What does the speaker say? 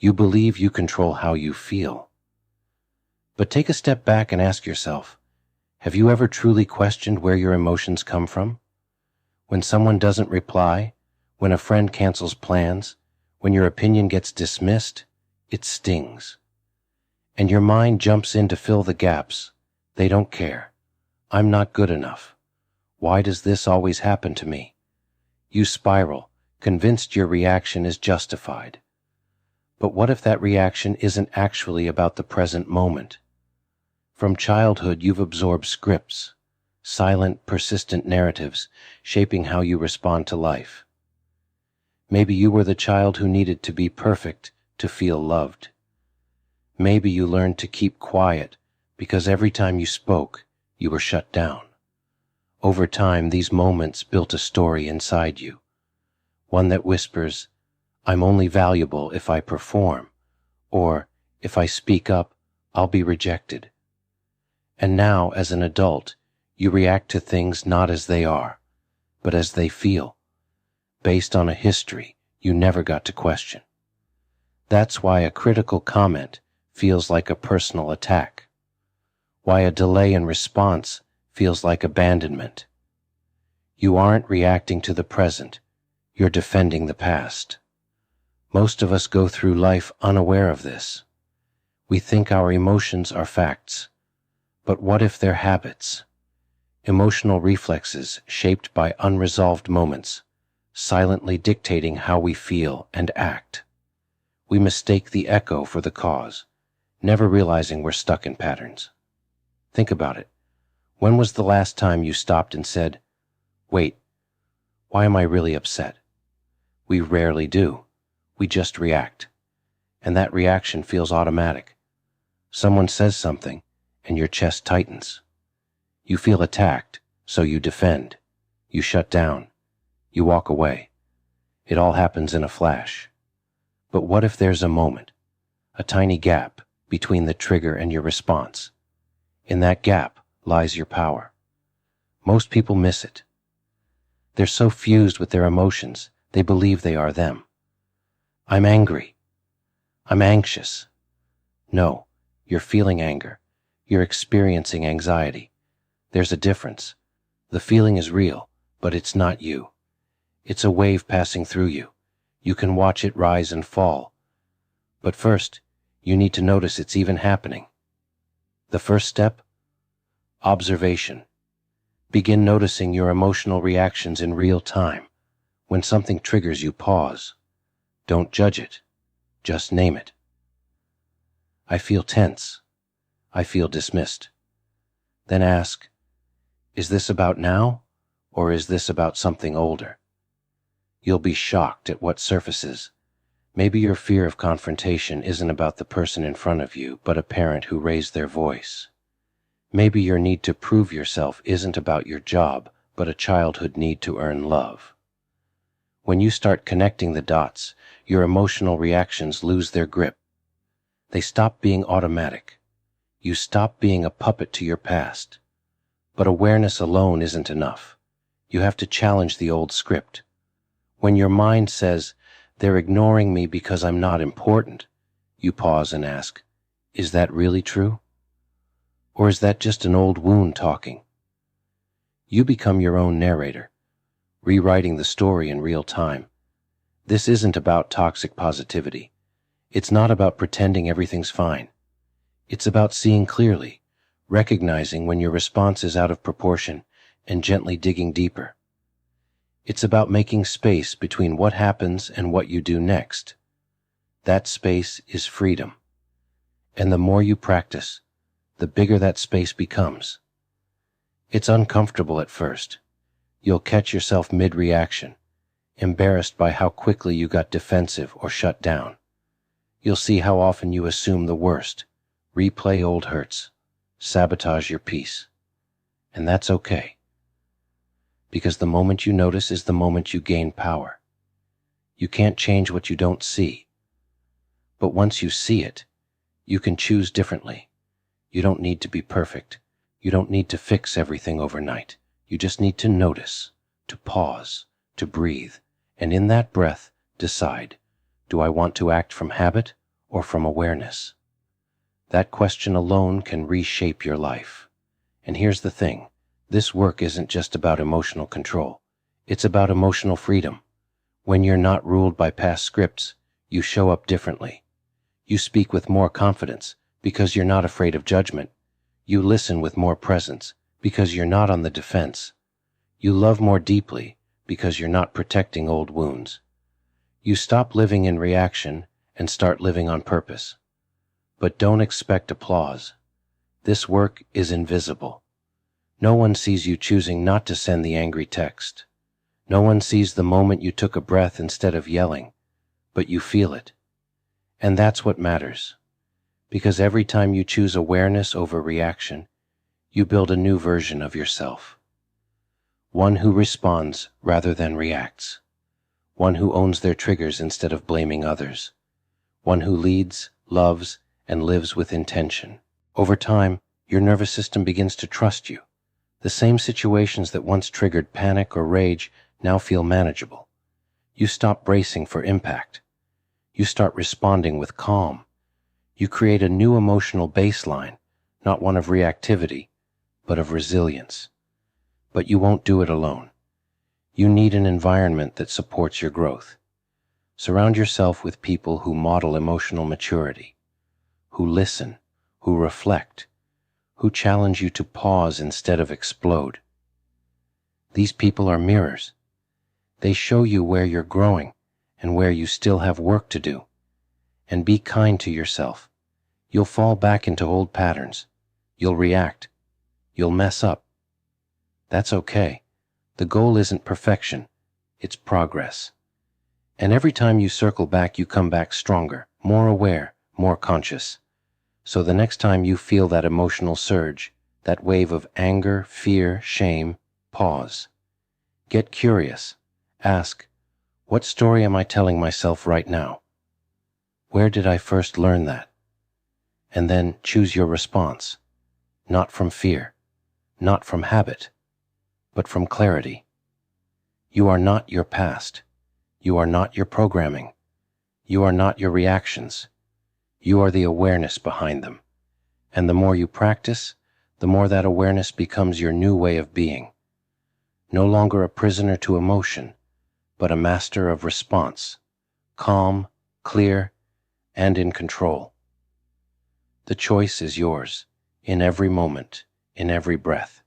You believe you control how you feel. But take a step back and ask yourself, have you ever truly questioned where your emotions come from? When someone doesn't reply, when a friend cancels plans, when your opinion gets dismissed, it stings. And your mind jumps in to fill the gaps. They don't care. I'm not good enough. Why does this always happen to me? You spiral, convinced your reaction is justified. But what if that reaction isn't actually about the present moment? From childhood, you've absorbed scripts, silent, persistent narratives shaping how you respond to life. Maybe you were the child who needed to be perfect to feel loved. Maybe you learned to keep quiet because every time you spoke, you were shut down. Over time, these moments built a story inside you, one that whispers, I'm only valuable if I perform, or if I speak up, I'll be rejected. And now, as an adult, you react to things not as they are, but as they feel, based on a history you never got to question. That's why a critical comment feels like a personal attack, why a delay in response feels like abandonment. You aren't reacting to the present, you're defending the past. Most of us go through life unaware of this. We think our emotions are facts, but what if they're habits? Emotional reflexes shaped by unresolved moments, silently dictating how we feel and act. We mistake the echo for the cause, never realizing we're stuck in patterns. Think about it. When was the last time you stopped and said, wait, why am I really upset? We rarely do. We just react. And that reaction feels automatic. Someone says something, and your chest tightens. You feel attacked, so you defend. You shut down. You walk away. It all happens in a flash. But what if there's a moment, a tiny gap between the trigger and your response? In that gap lies your power. Most people miss it. They're so fused with their emotions, they believe they are them. I'm angry. I'm anxious. No, you're feeling anger. You're experiencing anxiety. There's a difference. The feeling is real, but it's not you. It's a wave passing through you. You can watch it rise and fall. But first, you need to notice it's even happening. The first step? Observation. Begin noticing your emotional reactions in real time. When something triggers you, pause. Don't judge it. Just name it. I feel tense. I feel dismissed. Then ask, is this about now, or is this about something older? You'll be shocked at what surfaces. Maybe your fear of confrontation isn't about the person in front of you, but a parent who raised their voice. Maybe your need to prove yourself isn't about your job, but a childhood need to earn love. When you start connecting the dots, your emotional reactions lose their grip. They stop being automatic. You stop being a puppet to your past. But awareness alone isn't enough. You have to challenge the old script. When your mind says, they're ignoring me because I'm not important, you pause and ask, is that really true? Or is that just an old wound talking? You become your own narrator, rewriting the story in real time. This isn't about toxic positivity. It's not about pretending everything's fine. It's about seeing clearly, recognizing when your response is out of proportion, and gently digging deeper. It's about making space between what happens and what you do next. That space is freedom. And the more you practice, the bigger that space becomes. It's uncomfortable at first. You'll catch yourself mid-reaction, embarrassed by how quickly you got defensive or shut down. You'll see how often you assume the worst, replay old hurts, sabotage your peace. And that's okay. Because the moment you notice is the moment you gain power. You can't change what you don't see. But once you see it, you can choose differently. You don't need to be perfect. You don't need to fix everything overnight. You just need to notice, to pause, to breathe, and in that breath, decide, do I want to act from habit or from awareness? That question alone can reshape your life. And here's the thing, this work isn't just about emotional control. It's about emotional freedom. When you're not ruled by past scripts, you show up differently. You speak with more confidence because you're not afraid of judgment. You listen with more presence because you're not on the defense. You love more deeply because you're not protecting old wounds. You stop living in reaction and start living on purpose. But don't expect applause. This work is invisible. No one sees you choosing not to send the angry text. No one sees the moment you took a breath instead of yelling, but you feel it. And that's what matters. Because every time you choose awareness over reaction, you build a new version of yourself. One who responds rather than reacts. One who owns their triggers instead of blaming others. One who leads, loves, and lives with intention. Over time, your nervous system begins to trust you. The same situations that once triggered panic or rage now feel manageable. You stop bracing for impact. You start responding with calm. You create a new emotional baseline, not one of reactivity, but of resilience. But you won't do it alone. You need an environment that supports your growth. Surround yourself with people who model emotional maturity, who listen, who reflect, who challenge you to pause instead of explode. These people are mirrors. They show you where you're growing and where you still have work to do. And be kind to yourself. You'll fall back into old patterns. You'll react. You'll mess up. That's okay. The goal isn't perfection. It's progress. And every time you circle back, you come back stronger, more aware, more conscious. So the next time you feel that emotional surge, that wave of anger, fear, shame, pause. Get curious. Ask, what story am I telling myself right now? Where did I first learn that? And then choose your response, not from fear, not from habit, but from clarity. You are not your past. You are not your programming. You are not your reactions. You are the awareness behind them. And the more you practice, the more that awareness becomes your new way of being. No longer a prisoner to emotion, but a master of response, calm, clear, and in control. The choice is yours, in every moment, in every breath.